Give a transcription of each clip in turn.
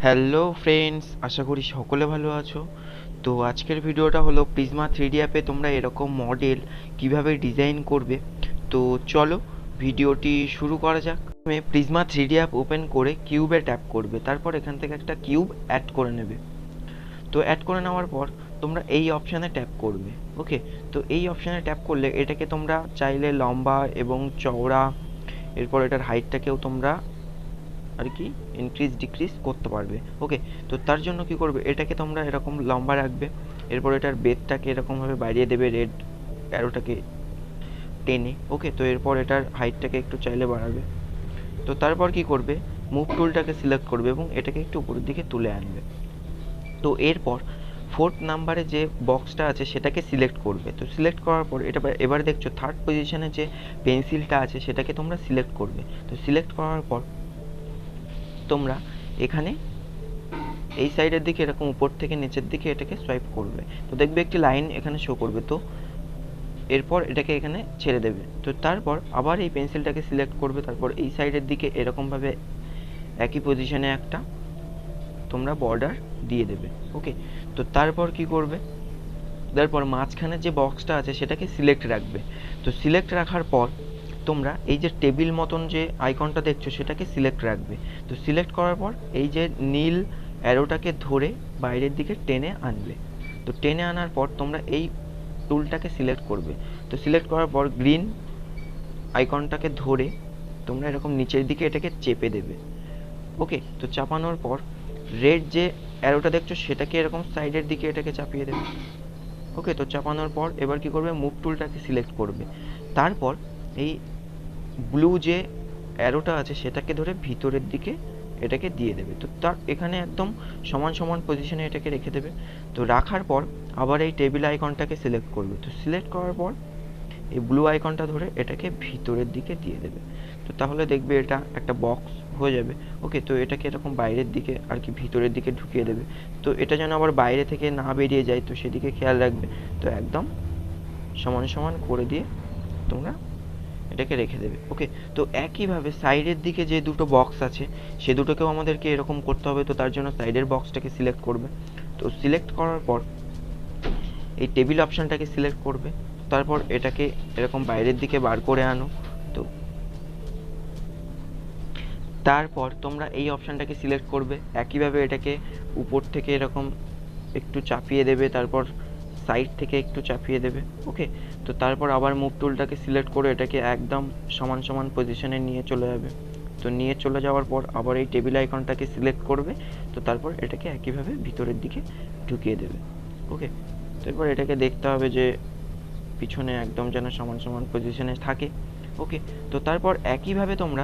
Hello friends, আশা করি সকলে ভালো আছো। তো আজকের ভিডিওটা হলো প্রিজমা 3D অ্যাপে তোমরা এরকম মডেল কিভাবে ডিজাইন করবে। তো চলো ভিডিওটি শুরু করা যাক। তুমি প্রিজমা 3D অ্যাপ ওপেন করে কিউবে ট্যাপ করবে, তারপর এখান থেকে একটা কিউব অ্যাড করে নেবে। তো অ্যাড করে নেওয়ার পর তোমরা এই অপশানে ট্যাপ করবে। ওকে, তো এই অপশানে ট্যাপ করলে এটাকে তোমরা চাইলে লম্বা এবং চওড়া, এরপর এটার হাইটটাকেও তোমরা আর কি ইনক্রিজ ডিক্রিজ করতে পারবে। ওকে, তো তার জন্য কি করবে, এটাকে তোমরা এরকম লম্বা রাখবে, এরপর এটার বেধটাকে এরকমভাবে বাড়িয়ে দেবে রেড অ্যারোটাকে টেনে। ওকে, তো এরপর এটার হাইটটাকে একটু চাইলে বাড়াবে। তো তারপর কি করবে, মুভ টুলটাকে সিলেক্ট করবে এবং এটাকে একটু উপরের দিকে তুলে আনবে। তো এরপর ফোর্থ নাম্বারে যে বক্সটা আছে সেটাকে সিলেক্ট করবে। তো সিলেক্ট করার পর এটা এবার দেখছো থার্ড পজিশনে যে পেন্সিলটা আছে সেটাকে তোমরা সিলেক্ট করবে। তো সিলেক্ট করার পর তোমরা এখানে এই সাইডের দিকে এরকম উপর থেকে নিচের দিকে এটাকে সোয়াইপ করবে। তো দেখবে একটি লাইন এখানে শো করবে। তো এরপর এটাকে এখানে ছেড়ে দেবে। তো তারপর আবার এই পেন্সিলটাকে সিলেক্ট করবে, তারপর এই সাইডের দিকে এরকমভাবে একই পজিশনে একটা তোমরা বর্ডার দিয়ে দেবে। ওকে, তো তারপর কি করবে, তারপর মাঝখানে যে বক্সটা আছে সেটাকে সিলেক্ট রাখবে। তো সিলেক্ট রাখার পর তোমরা এই যে টেবিল মতন যে আইকনটা দেখছো সেটাকে সিলেক্ট রাখবে। তো সিলেক্ট করার পর এই যে নীল অ্যারোটাকে ধরে বাইরের দিকে টেনে আনবে। তো টেনে আনার পর তোমরা এই টুলটাকে সিলেক্ট করবে। তো সিলেক্ট করার পর গ্রিন আইকনটাকে ধরে তোমরা এরকম নিচের দিকে এটাকে চেপে দেবে। ওকে, তো চাপানোর পর রেড যে অ্যারোটা দেখছো সেটাকে এরকম সাইডের দিকে এটাকে চাপিয়ে দেবে। ওকে, তো চাপানোর পর এবার কি করবে, মুভ টুলটাকে সিলেক্ট করবে। তারপর এই ব্লু যে অ্যারোটা আছে সেটাকে ধরে ভিতরের দিকে এটাকে দিয়ে দেবে। তো তার এখানে একদম সমান সমান পজিশনে এটাকে রেখে দেবে। তো রাখার পর আবার এই টেবিল আইকনটাকে সিলেক্ট করবে। তো সিলেক্ট করার পর এই ব্লু আইকনটা ধরে এটাকে ভিতরের দিকে দিয়ে দেবে। তো তাহলে দেখবে এটা একটা বক্স হয়ে যাবে। ওকে, তো এটাকে এরকম বাইরের দিকে আর কি ভিতরের দিকে ঢুকিয়ে দেবে। তো এটা যেন আবার বাইরে থেকে না বেরিয়ে যায়, তো সেদিকে খেয়াল রাখবে। তো একদম সমান সমান করে দিয়ে তোমরা এটাকে রেখে দেবে। ওকে, তো একইভাবে সাইডের দিকে যে দুটো বক্স আছে সে দুটোকেও আমাদেরকে এরকম করতে হবে। তো তার জন্য সাইডের বক্সটাকে সিলেক্ট করবে। তো সিলেক্ট করার পর এই টেবিল অপশানটাকে সিলেক্ট করবে। তারপর এটাকে এরকম বাইরের দিকে বার করে আনো। তো তারপর তোমরা এই অপশানটাকে সিলেক্ট করবে, একইভাবে এটাকে উপর থেকে এরকম একটু চাপিয়ে দেবে, তারপর সাইড থেকে একটু চাপিয়ে দেবে। ওকে, তো তারপর আবার মুভ টুলটাকে সিলেক্ট করে এটাকে একদম সমান সমান পজিশনে নিয়ে চলে যাবে। তো নিয়ে চলে যাওয়ার পর আবার এই টেবিল আইকনটাকে সিলেক্ট করবে। তো তারপর এটাকে একইভাবে ভিতরের দিকে ঢুকিয়ে দেবে। ওকে, তো এরপর এটাকে দেখতে হবে যে পিছনে একদম যেন সমান সমান পজিশনে থাকে। ওকে, তো তারপর একইভাবে তোমরা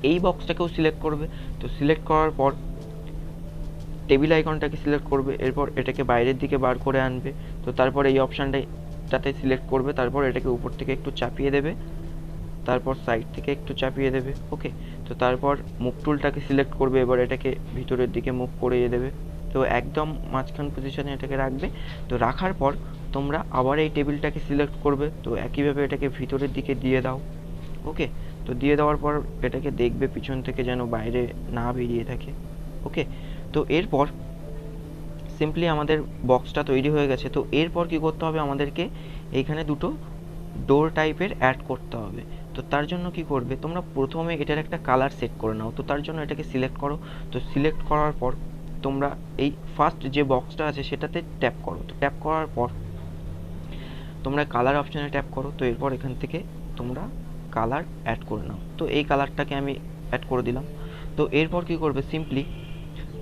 এই বক্সটাকেও সিলেক্ট করবে। তো সিলেক্ট করার পর টেবিল আইকনটাকে সিলেক্ট করবে, এরপর এটাকে বাইরের দিকে বার করে আনবে। তো তারপর এই অপশানটাতে সিলেক্ট করবে, তারপর এটাকে উপর থেকে একটু চাপিয়ে দেবে, তারপর সাইড থেকে একটু চাপিয়ে দেবে। ওকে, তো তারপর মুভ টুলটাকে সিলেক্ট করবে, এবার এটাকে ভিতরের দিকে মুভ করিয়ে দেবে। তো একদম মাঝখান পজিশনে এটাকে রাখবে। তো রাখার পর তোমরা আবার এই টেবিলটাকে সিলেক্ট করবে। তো একইভাবে এটাকে ভিতরের দিকে দিয়ে দাও। ওকে, তো দিয়ে দেওয়ার পর এটাকে দেখবে পিছন থেকে যেন বাইরে না বেরিয়ে থাকে। ওকে, তো এরপর সিম্পলি আমাদের বক্সটা তৈরি হয়ে গেছে। তো এরপর কি করতে হবে, আমাদেরকে এইখানে দুটো ডোর টাইপের অ্যাড করতে হবে। তো তার জন্য কি করবে, তোমরা প্রথমে এটার একটা কালার সেট করে নাও। তো তার জন্য এটাকে সিলেক্ট করো। তো সিলেক্ট করার পর তোমরা এই ফার্স্ট যে বক্সটা আছে সেটাতে ট্যাপ করো। তো ট্যাপ করার পর তোমরা কালার অপশানে ট্যাপ করো। তো এরপর এখান থেকে তোমরা কালার অ্যাড করে নাও। তো এই কালারটাকে আমি অ্যাড করে দিলাম। তো এরপর কি করবে, সিম্পলি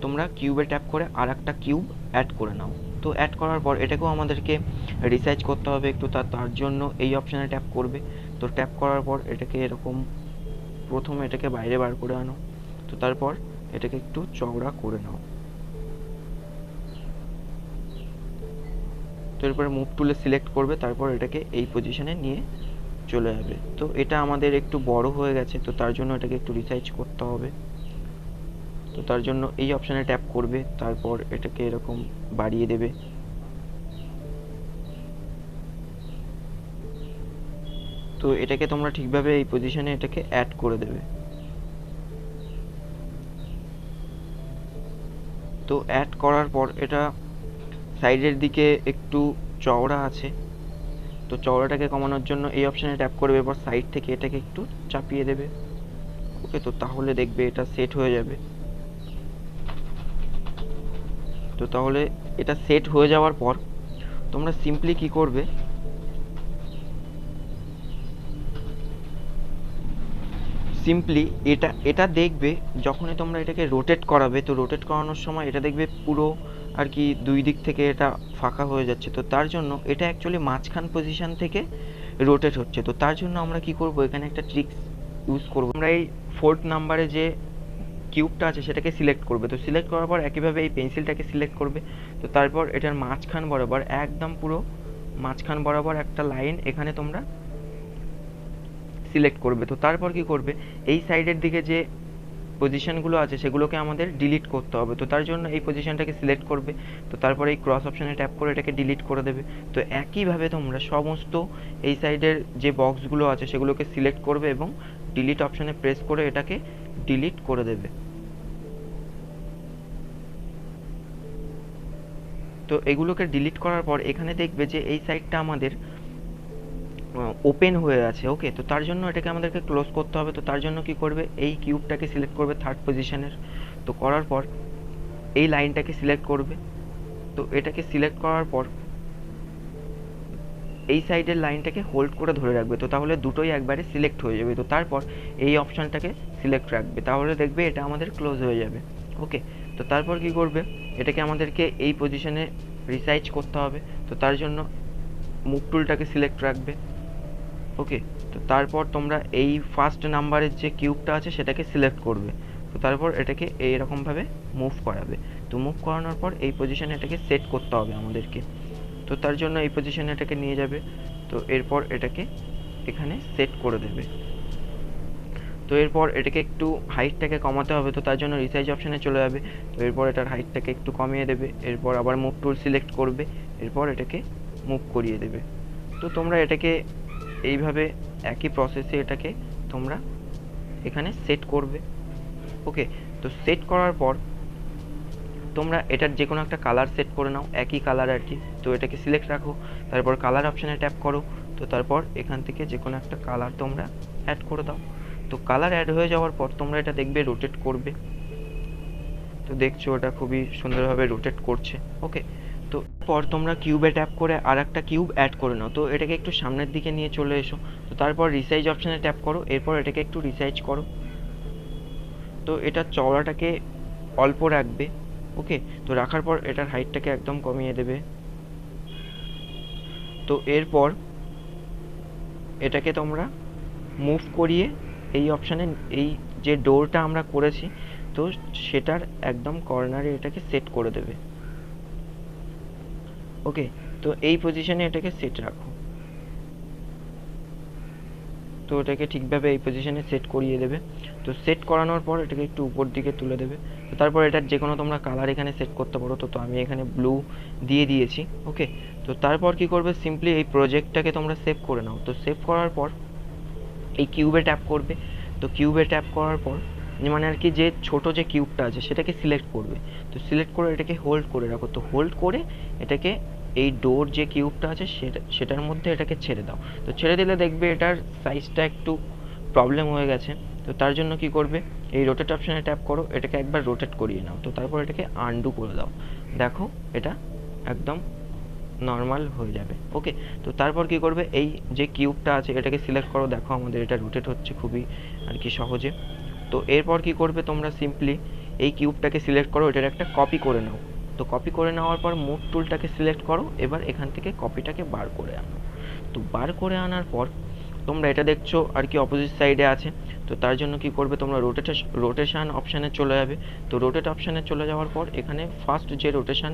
তোমরা কিউবে ট্যাপ করে আর একটা কিউব অ্যাড করে নাও। তো অ্যাড করার পর এটাকেও আমাদেরকে রিসাইজ করতে হবে একটু, তার জন্য এই অপশানে ট্যাপ করবে। তো ট্যাপ করার পর এটাকে এরকম প্রথমে এটাকে বাইরে বার করে আনো। তো তারপর এটাকে একটু চওড়া করে নাও। তো এরপরে মুভ টুলে সিলেক্ট করবে, তারপর এটাকে এই পজিশনে নিয়ে চলে যাবে। তো এটা আমাদের একটু বড় হয়ে গেছে, তো তার জন্য এটাকে একটু রিসাইজ করতে হবে। তো তার জন্য এই অপশানে ট্যাপ করবে, তারপর এটাকে এরকম বাড়িয়ে দেবে। তো এটাকে তোমরা ঠিকভাবে এই পজিশনে এটাকে অ্যাড করে দেবে। তো অ্যাড করার পর এটা সাইডের দিকে একটু চওড়া আছে, তো চওড়াটাকে কমানোর জন্য এই অপশানে ট্যাপ করবে, এরপর সাইড থেকে এটাকে একটু চাপিয়ে দেবে। ওকে, তো তাহলে দেখবে এটা সেট হয়ে যাবে। তো তাহলে এটা সেট হয়ে যাওয়ার পর তোমরা সিম্পলি কি করবে, সিম্পলি এটা দেখবে যখনই তোমরা এটাকে রোটেট করাবে, তো রোটেট করানোর সময় এটা দেখবে পুরো আর কি দুই দিক থেকে এটা ফাঁকা হয়ে যাচ্ছে। তো তার জন্য এটা অ্যাকচুয়ালি মাঝখান পজিশন থেকে রোটেট হচ্ছে। তো তার জন্য আমরা কি করব, এখানে একটা ট্রিক্স ইউজ করব। আমরা এই 4th নাম্বারে যে কিউবটা আছে সেটাকে সিলেক্ট করবে। তো সিলেক্ট করার পর একইভাবে এই পেন্সিলটাকে সিলেক্ট করবে। তো তারপর এটার মাঝখান বরাবর, একদম পুরো মাঝখান বরাবর একটা লাইন এখানে তোমরা সিলেক্ট করবে। তো তারপর কি করবে, এই সাইডের দিকে যে পজিশনগুলো আছে সেগুলোকে আমাদের ডিলিট করতে হবে। তো তার জন্য এই পজিশনটাকে সিলেক্ট করবে। তো তারপর এই ক্রস অপশানে ট্যাপ করে এটাকে ডিলিট করে দেবে। তো একইভাবে তোমরা সমস্ত এই সাইডের যে বক্সগুলো আছে সেগুলোকে সিলেক্ট করবে এবং ডিলিট অপশানে প্রেস করে এটাকে ডিলিট করে দেবে। তো এগুলোকে ডিলিট করার পর এখানে দেখবে যে এই সাইডটা আমাদের ওপেন হয়ে আছে। ওকে, তো তার জন্য এটাকে আমাদেরকে ক্লোজ করতে হবে। তো তার জন্য কি করবে, এই কিউবটাকে সিলেক্ট করবে 3rd পজিশনের। তো করার পর এই লাইনটাকে সিলেক্ট করবে। তো এটাকে সিলেক্ট করার পর এই সাইডের লাইনটাকে হোল্ড করে ধরে রাখবে। তো তাহলে দুটোই একবারে সিলেক্ট হয়ে যাবে। তো তারপর এই অপশানটাকে সিলেক্ট রাখবে, তাহলে দেখবে এটা আমাদের ক্লোজ হয়ে যাবে। ওকে, তো তারপর কি করবে, এটাকে আমাদেরকে এই পজিশনে রিসাইজ করতে হবে। তো তার জন্য মুভ টুলটাকে সিলেক্ট রাখবে। ওকে, তো তারপর তোমরা এই 1st নাম্বারের যে কিউবটা আছে সেটাকে সিলেক্ট করবে। তো তারপর এটাকে এইরকমভাবে মুভ করাবে। তো মুভ করানোর পর এই পজিশনে এটাকে সেট করতে হবে আমাদেরকে। তো তার জন্য এই পজিশনে এটাকে নিয়ে যাবে। তো এরপর এটাকে এখানে সেট করে দেবে। তো এরপর এটাকে একটু হাইটটাকে কমাতে হবে। তো তার জন্য রিসাইজ অপশানে চলে যাবে। তো এরপর এটার হাইটটাকে একটু কমিয়ে দেবে। এরপর আবার মুভ টুল সিলেক্ট করবে, এরপর এটাকে মুভ করিয়ে দেবে। তো তোমরা এটাকে এইভাবে একই প্রসেসে এটাকে তোমরা এখানে সেট করবে। ওকে, তো সেট করার পর তোমরা এটার যে কোনো একটা কালার সেট করে নাও, একই কালার আর কি। তো এটাকে সিলেক্ট রাখো, তারপর কালার অপশানে ট্যাপ করো। তো তারপর এখান থেকে যে কোনো একটা কালার তোমরা অ্যাড করে দাও। তো কালার অ্যাড হয়ে যাওয়ার পর তোমরা এটা দেখবে রোটেট করবে। তো দেখছো এটা খুবই সুন্দরভাবে রোটেট করছে। ওকে, তো পর তোমরা কিউবে ট্যাপ করে আর একটা কিউব অ্যাড করে নাও। তো এটাকে একটু সামনের দিকে নিয়ে চলে এসো। তো তারপর রিসাইজ অপশানে ট্যাপ করো, এরপর এটাকে একটু রিসাইজ করো। তো এটার চওড়াটাকে অল্প রাখবে। ওকে, তো রাখার পর এটার হাইটটাকে একদম কমিয়ে দেবে। তো এরপর এটাকে তোমরা মুভ করিয়ে এই অপশানে, এই যে ডোরটা আমরা করেছি তো সেটার একদম কর্নারে এটাকে সেট করে দেবে। ওকে, তো এই পজিশনে এটাকে সেট রাখো। তো এটাকে ঠিকভাবে এই পজিশনে সেট করিয়ে দেবে। তো সেট করানোর পর এটাকে একটু উপর দিকে তুলে দেবে। তো তারপর এটার যে কোনো তোমরা কালার এখানে সেট করতে পারো। তো আমি এখানে ব্লু দিয়ে দিয়েছি। ওকে, তো তারপর কি করবে, সিম্পলি এই প্রজেক্টটাকে তোমরা সেভ করে নাও। তো সেভ করার পর এই কিউবে ট্যাপ করবে। তো কিউবে ট্যাপ করার পর মানে আর কি যে ছোটো যে কিউবটা আছে সেটাকে সিলেক্ট করবে। তো সিলেক্ট করে এটাকে হোল্ড করে রাখো। তো হোল্ড করে এটাকে এই ডোর যে কিউবটা আছে সেটার মধ্যে এটাকে ছেড়ে দাও। তো ছেড়ে দিলে দেখবে এটার সাইজটা একটু প্রবলেম হয়ে গেছে। তো তার জন্য কি করবে, এই রোটেট অপশানে ট্যাপ করো, এটাকে একবার রোটেট করিয়ে নাও। তো তারপর এটাকে আনডু করে দাও। দেখো এটা একদম নর্মাল হয়ে যাবে। ওকে, তো তারপর কি করবে, এই যে কিউবটা আছে এটাকে সিলেক্ট করো। দেখো আমাদের এটা রোটেট হচ্ছে খুবই আর কি সহজে। তো এরপর কি করবে, তোমরা সিম্পলি এই কিউবটাকে সিলেক্ট করো, এটার একটা কপি করে নাও। তো কপি করে নেওয়ার পর মুভ টুলটাকে সিলেক্ট করো, এবার এখান থেকে কপিটাকে বার করে আনো। তো বার করে আনার পর তোমরা এটা দেখছো আর কি অপোজিট সাইডে আছে। তো তার জন্য কি করবে, তোমরা রোটেশন অপশানে চলে যাবে। তো রোটেট অপশানে চলে যাওয়ার পর এখানে ফার্স্ট যে রোটেশন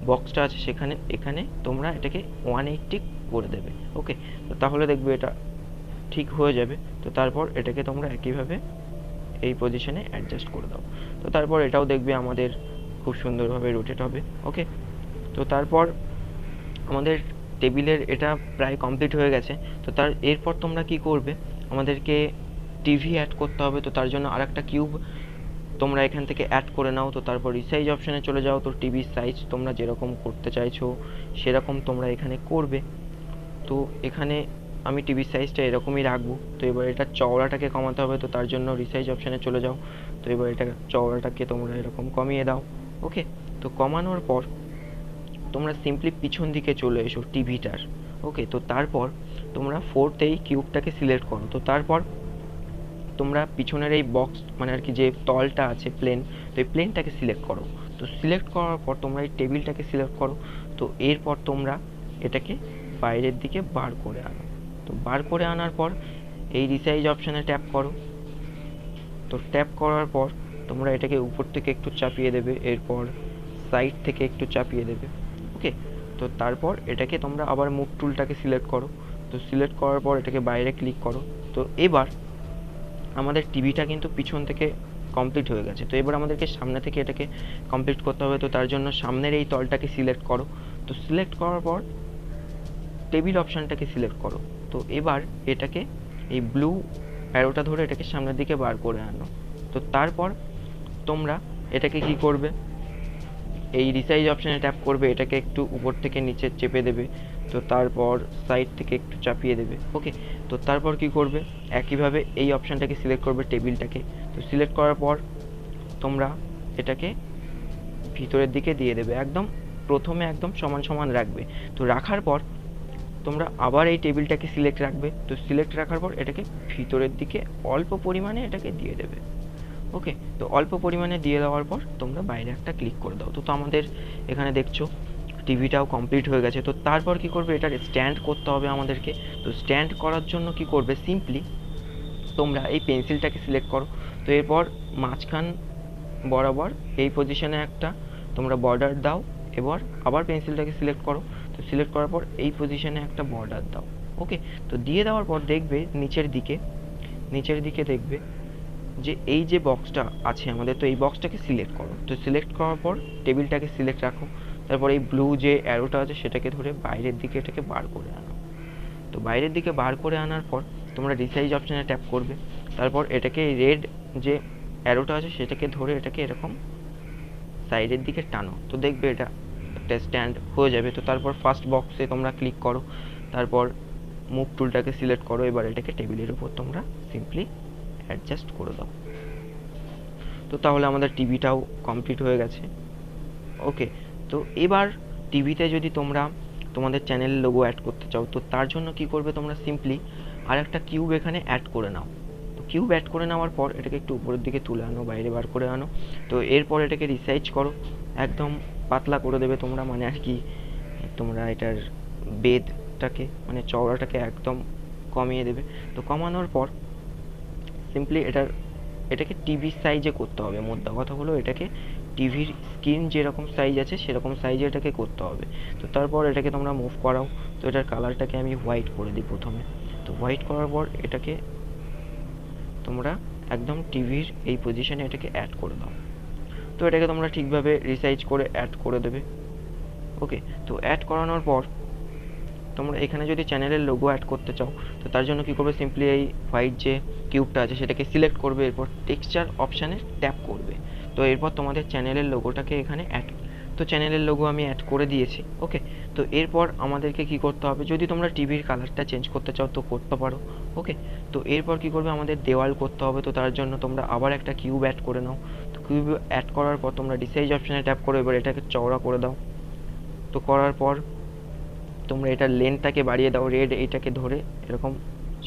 বক্সটা আছে এখানে তোমরা এটাকে 180 করে দেবে। ওকে, তো তাহলে দেখবে এটা ঠিক হয়ে যাবে। তো তারপর এটাকে তোমরা একইভাবে এই পজিশনে অ্যাডজাস্ট করে দাও। তো তারপর এটাও দেখবে আমাদের খুব সুন্দরভাবে রোটেট হবে। ওকে, তো তারপর আমাদের টেবিলের এটা প্রায় কমপ্লিট হয়ে গেছে। তো এরপর তোমরা কি করবে, আমাদেরকে টিভি অ্যাড করতে হবে। তো তার জন্য আর একটা কিউব তোমরা এখান থেকে অ্যাড করে নাও। তো তারপর রিসাইজ অপশানে চলে যাও। তো টিভির সাইজ তোমরা যেরকম করতে চাইছো সেরকম তোমরা এখানে করবে। তো এখানে আমি টিভির সাইজটা এরকমই রাখবো। তো এবার এটা চওড়াটাকে কমাতে হবে, তো তার জন্য রিসাইজ অপশানে চলে যাও। তো এবার এটা চওড়াটাকে তোমরা এরকম কমিয়ে দাও। ওকে, তো কমানোর পর তোমরা সিম্পলি পিছন দিকে চলে এসো টিভিটার। ওকে, তো তারপর তোমরা ফোর্থ এই কিউবটাকে সিলেক্ট করো। তো তারপর তোমরা পিছনের এই বক্স মানে আর কি যে তলটা আছে প্লেন, তো এই প্লেনটাকে সিলেক্ট করো। তো সিলেক্ট করার পর তোমরা এই টেবিলটাকে সিলেক্ট করো। তো এরপর তোমরা এটাকে বাইরের দিকে বার করে আনো। তো বার করে আনার পর এই রিসাইজ অপশানে ট্যাপ করো। তো ট্যাপ করার পর তোমরা এটাকে উপর থেকে একটু চাপিয়ে দেবে, এরপর সাইড থেকে একটু চাপিয়ে দেবে। ওকে, তো তারপর এটাকে তোমরা আবার মুভ টুলটাকে সিলেক্ট করো। তো সিলেক্ট করার পর এটাকে বাইরে ক্লিক করো। তো এবার আমাদের টিভিটা কিন্তু পিছন থেকে কমপ্লিট হয়ে গেছে। তো এবার আমাদেরকে সামনে থেকে এটাকে কমপ্লিট করতে হবে। তো তার জন্য সামনের এই তলটাকে সিলেক্ট করো। তো সিলেক্ট করার পর টেবিল অপশানটাকে সিলেক্ট করো। তো এবার এটাকে এই ব্লু অ্যারোটা ধরে এটাকে সামনের দিকে বার করে আনো। তো তারপর তোমরা এটাকে কি করবে, এই রিসাইজ অপশানে ট্যাপ করবে, এটাকে একটু উপর থেকে নিচে চেপে দেবে। তো তারপর সাইড থেকে একটু চাপিয়ে দেবে। ওকে, তো তারপর কি করবে, একইভাবে এই অপশানটাকে সিলেক্ট করবে টেবিলটাকে। তো সিলেক্ট করার পর তোমরা এটাকে ভিতরের দিকে দিয়ে দেবে, একদম প্রথমে একদম সমান সমান রাখবে। তো রাখার পর তোমরা আবার এই টেবিলটাকে সিলেক্ট রাখবে। তো সিলেক্ট রাখার পর এটাকে ভিতরের দিকে অল্প পরিমাণে এটাকে দিয়ে দেবে। ওকে, তো অল্প পরিমাণে দিয়ে দেওয়ার পর তোমরা বাইরে একটা ক্লিক করে দাও। তো আমাদের এখানে দেখছো টিভিটাও কমপ্লিট হয়ে গেছে। তো তারপর কি করবে, এটার স্ট্যান্ড করতে হবে আমাদেরকে। তো স্ট্যান্ড করার জন্য কি করবে, সিম্পলি তোমরা এই পেন্সিলটাকে সিলেক্ট করো। তো এরপর মাঝখান বরাবর এই পজিশনে একটা তোমরা বর্ডার দাও। এবার আবার পেন্সিলটাকে সিলেক্ট করো। তো সিলেক্ট করার পর এই পজিশনে একটা বর্ডার দাও। ওকে, তো দিয়ে দেওয়ার পর দেখবে নিচের দিকে দেখবে যে এই যে বক্সটা আছে আমাদের, তো এই বক্সটাকে সিলেক্ট করো। তো সিলেক্ট করার পর টেবিলটাকে সিলেক্ট রাখো। তারপর এই ব্লু যে অ্যারোটা আছে সেটাকে ধরে বাইরের দিকে এটাকে বার করে আনো। তো বাইরের দিকে বার করে আনার পর তোমরা রিসাইজ অপশানে ট্যাপ করবে। তারপর এটাকে রেড যে অ্যারোটা আছে সেটাকে ধরে এটাকে এরকম সাইডের দিকে টানো। তো দেখবে এটা একটা স্ট্যান্ড হয়ে যাবে। তো তারপর ফার্স্ট বক্সে তোমরা ক্লিক করো। তারপর মুভ টুলটাকে সিলেক্ট করো। এবার এটাকে টেবিলের উপর তোমরা সিম্পলি অ্যাডজাস্ট করে দাও। তো তাহলে আমাদের টিভিটাও কমপ্লিট হয়ে গেছে। ওকে, তো এবার টিভিতে যদি তোমরা তোমাদের চ্যানেলের লোগো অ্যাড করতে চাও, তো তার জন্য কি করবে, তোমরা সিম্পলি আর একটা কিউব এখানে অ্যাড করে নাও। তো কিউব অ্যাড করে নেওয়ার পর এটাকে একটু উপরের দিকে তুলে আনো, বাইরে বার করে আনো। তো এরপর এটাকে রিসাইজ করো, একদম পাতলা করে দেবে তোমরা, মানে আর কি তোমরা এটার বেধটাকে মানে চওড়াটাকে একদম কমিয়ে দেবে। তো কমানোর পর সিম্পলি এটাকে টিভির সাইজে করতে হবে। মোদ্দা কথা হলো এটাকে টিভির স্ক্রিন যেরকম সাইজ আছে সেরকম সাইজে এটাকে করতে হবে। তো তারপর এটাকে তোমরা মুভ করাও। তো এটার কালারটাকে আমি হোয়াইট করে দিই প্রথমে। তো হোয়াইট করার পর এটাকে তোমরা একদম টিভির এই পজিশনে এটাকে অ্যাড করে দাও। তো এটাকে তোমরা ঠিকভাবে রিসাইজ করে অ্যাড করে দেবে। ওকে, তো অ্যাড করানোর পর তোমরা এখানে যদি চ্যানেলের লোগো অ্যাড করতে চাও, তো তার জন্য কী করবে, সিম্পলি এই হোয়াইট যে কিউবটা আছে সেটাকে সিলেক্ট করবে। এরপর টেক্সচার অপশানে ট্যাপ করবে। তো এরপর তোমাদের চ্যানেলের লোগোটাকে এখানে অ্যাড, তো চ্যানেলের লোগো আমি অ্যাড করে দিয়েছি। ওকে, তো এরপর আমাদেরকে কি করতে হবে, যদি তোমরা টিভির কালারটা চেঞ্জ করতে চাও তো করতে পারো। ওকে, তো এরপর কি করবে, আমাদের দেওয়াল করতে হবে। তো তার জন্য তোমরা আবার একটা কিউব অ্যাড করে নাও। তো কিউব অ্যাড করার পর তোমরা রিসাইজ অপশানে ট্যাপ করো। এবার এটাকে চওড়া করে দাও। তো করার পর তোমরা এটার লেন্থটাকে বাড়িয়ে দাও। রেড এইটাকে ধরে এরকম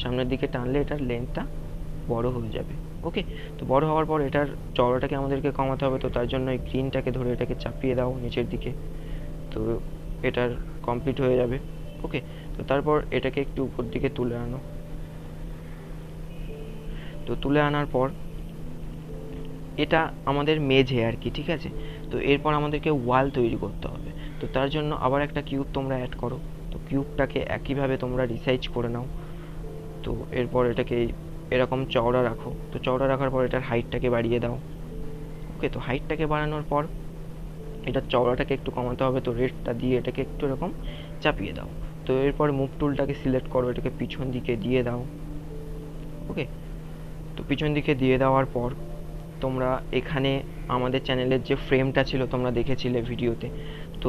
সামনের দিকে টানলে এটার লেন্থটা বড় হয়ে যাবে। ওকে, তো বড় হওয়ার পর এটার চওড়াটাকে আমাদেরকে কমাতে হবে। তো তার জন্য এই গ্রিনটাকে ধরে এটাকে চাপিয়ে দাও নিচের দিকে। তো এটার কমপ্লিট হয়ে যাবে। ওকে, তো তারপর এটাকে একটু উপর দিকে তুলে আনো। তো তুলে আনার পর এটা আমাদের মেঝে আর কি, ঠিক আছে। তো এরপর আমাদেরকে ওয়াল তৈরি করতে হবে। তো তার জন্য আবার একটা কিউব তোমরা অ্যাড করো। তো কিউবটাকে একইভাবে তোমরা রিসাইজ করে নাও। তো এরপর এটাকে এরকম চওড়া রাখো। তো চওড়া রাখার পর এটার হাইটটাকে বাড়িয়ে দাও। ওকে, তো হাইটটাকে বাড়ানোর পর এটার চওড়াটাকে একটু কমাতে হবে। তো রেডটা দিয়ে এটাকে একটু এরকম চাপিয়ে দাও। তো এরপর মুভ টুলটাকে সিলেক্ট করো, এটাকে পিছন দিকে দিয়ে দাও। ওকে, তো পিছন দিকে দিয়ে দেওয়ার পর তোমরা এখানে আমাদের চ্যানেলের যে ফ্রেমটা ছিল তোমরা দেখেছিলে ভিডিওতে, তো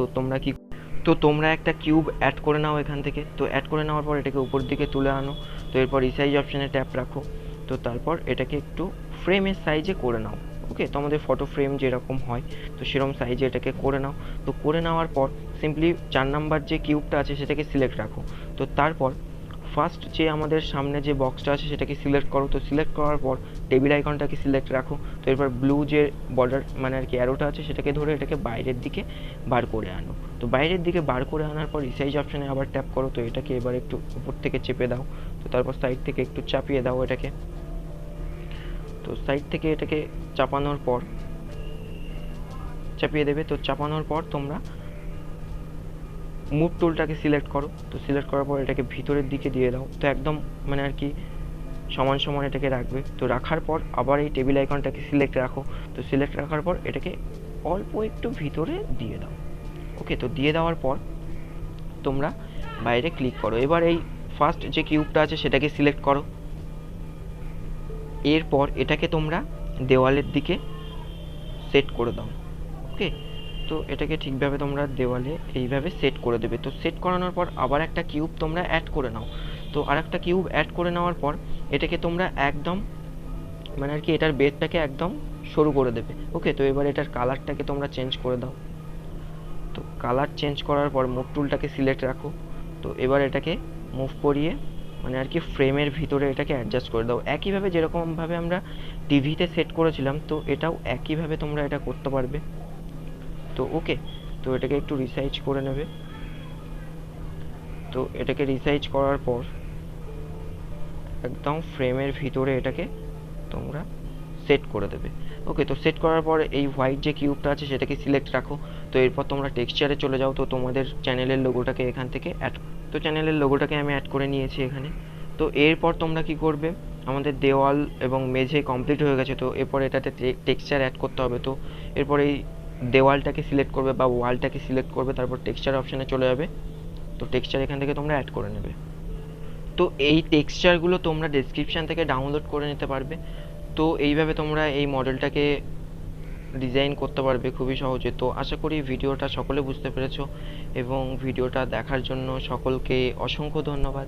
তোমরা একটা কিউব অ্যাড করে নাও এখান থেকে। তো অ্যাড করে নেওয়ার পর এটাকে উপর দিকে তুলে আনো। তো এরপর রিসাইজ অপশানে ট্যাপ রাখো। তো তারপর এটাকে একটু ফ্রেমের সাইজে করে নাও। ওকে, তো আমাদের ফটো ফ্রেম যেরকম হয় তো সেরকম সাইজে এটাকে করে নাও। তো করে নেওয়ার পর সিম্পলি 4 নাম্বার যে কিউবটা আছে সেটাকে সিলেক্ট রাখো। তো তারপর ফার্স্ট যে আমাদের সামনে যে বক্সটা আছে সেটাকে সিলেক্ট করো। তো সিলেক্ট করার পর টেবিল আইকনটাকে সিলেক্ট রাখো। তো এরপর ব্লু যে বর্ডার মানে আর কি অ্যারোটা আছে সেটাকে ধরে এটাকে বাইরের দিকে বার করে আনো। তো বাইরের দিকে বার করে আনার পর রিসাইজ অপশানে আবার ট্যাপ করো। তো এটাকে এবার একটু উপর থেকে চেপে দাও। তো তারপর সাইড থেকে একটু চাপিয়ে দাও এটাকে। তো সাইড থেকে এটাকে চাপানোর পর চাপিয়ে দেবে। তো চাপানোর পর তোমরা মুভ টুলটাকে সিলেক্ট করো। তো সিলেক্ট করার পর এটাকে ভিতরের দিকে দিয়ে দাও। তো একদম মানে আর কি সমান সমান এটাকে রাখবে। তো রাখার পর আবার এই টেবিল আইকনটাকে সিলেক্ট রাখো। তো সিলেক্ট রাখার পর এটাকে অল্প একটু ভিতরে দিয়ে দাও। ওকে, তো দিয়ে দেওয়ার পর তোমরা বাইরে ক্লিক করো। এবার এই ফার্স্ট যে কিউবটা আছে সেটাকে সিলেক্ট করো। এরপর এটাকে তোমরা দেওয়ালের দিকে সেট করে দাও। ওকে, তো এটাকে ঠিকভাবে তোমরা দেওয়ালে এইভাবে সেট করে দেবে। তো সেট করানোর পর আবার একটা কিউব তোমরা অ্যাড করে নাও। তো আর একটা কিউব অ্যাড করে নেওয়ার পর এটাকে তোমরা একদম মানে আর কি এটার বেডটাকে একদম সরু করে দেবে। ওকে, তো এবার এটার কালারটাকে তোমরা চেঞ্জ করে দাও। তো কালার চেঞ্জ করার পর মুভ টুলটাকে সিলেক্ট রাখো। তো এবার এটাকে মুভ করিয়ে মানে আর কি ফ্রেমের ভিতরে এটাকে অ্যাডজাস্ট করে দাও। একইভাবে যেরকমভাবে আমরা টিভিতে সেট করেছিলাম তো এটাও একইভাবে তোমরা এটা করতে পারবে। তো ওকে, তো এটাকে একটু রিসাইজ করে নেবে। তো এটাকে রিসাইজ করার পর একদম ফ্রেমের ভিতরে এটাকে তোমরা সেট করে দেবে। ওকে, তো সেট করার পর এই হোয়াইট যে কিউবটা আছে সেটাকে সিলেক্ট রাখো। তো এরপর তোমরা টেক্সচারে চলে যাও। তো তোমাদের চ্যানেলের লোগোটাকে এখান থেকে চ্যানেলের লোগোটাকে আমি অ্যাড করে নিয়েছি এখানে। তো এরপর তোমরা কি করবে, আমাদের দেওয়াল এবং মেঝে কমপ্লিট হয়ে গেছে। তো এরপর এটাতে টেক্সচার অ্যাড করতে হবে। তো এরপর এই দেওয়ালটাকে সিলেক্ট করবে বা ওয়ালটাকে সিলেক্ট করবে, তারপর টেক্সচার অপশানে চলে যাবে। তো টেক্সচার এখান থেকে তোমরা অ্যাড করে নেবে। তো এই টেক্সচারগুলো তোমরা ডেসক্রিপশান থেকে ডাউনলোড করে নিতে পারবে। তো এইভাবে তোমরা এই মডেলটাকে ডিজাইন করতে পারবে খুবই সহজে। তো আশা করি ভিডিওটা সকলে বুঝতে পেরেছো এবং ভিডিওটা দেখার জন্য সকলকে অসংখ্য ধন্যবাদ।